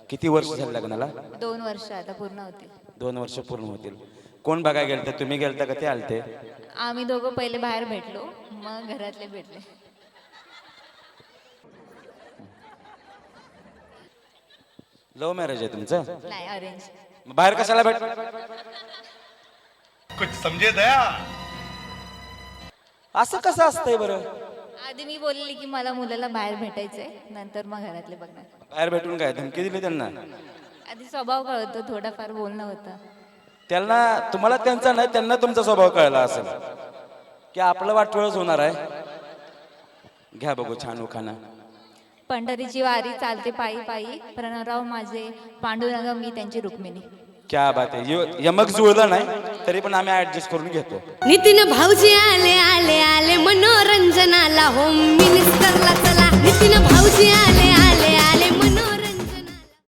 किती वर्ष झाले लग्नाला? 2 वर्ष आता पूर्ण होतील. 2 वर्ष पूर्ण होतील. कोण बघायला गेलते? तुम्ही गेलता का ते आलते? आम्ही दोघं पहिले बाहेर भेटलो, मग घरातले भेटले. लव्ह मॅरेज आहे तुमचं? नाही, अरेंज. बाहेर कशाला भेट? कुछ समझे दया. असं कसं असतंय बरं? आधी मी बोलली की मला मुलाला बाहेर भेटायचंय, नंतर मग घरातले बघणार. बाहेर भेटून काय धमकी दिली त्यांना? आधी स्वभाव कळतो, थोडाफार बोलणं होतं. त्यांना, तुम्हाला त्यांचा नाही, त्यांना तुमचा स्वभाव कळला असेल की आपलं वाटोळच होणार आहे. घ्या बघू छान उखाणा. पंढरीची वारी चालते पायी पायी, प्रणवराव माझे पांडुरंग, मी त्यांची रुक्मिणी. क्या बात आहे. यमक जुळलं नाही तरी पण आम्ही ऍडजस्ट करून घेतो. नितीन भाऊजी आले आले आले मनोरंजनाला, होम मिनिस्टरला चला. नितीन भाऊजी आले आले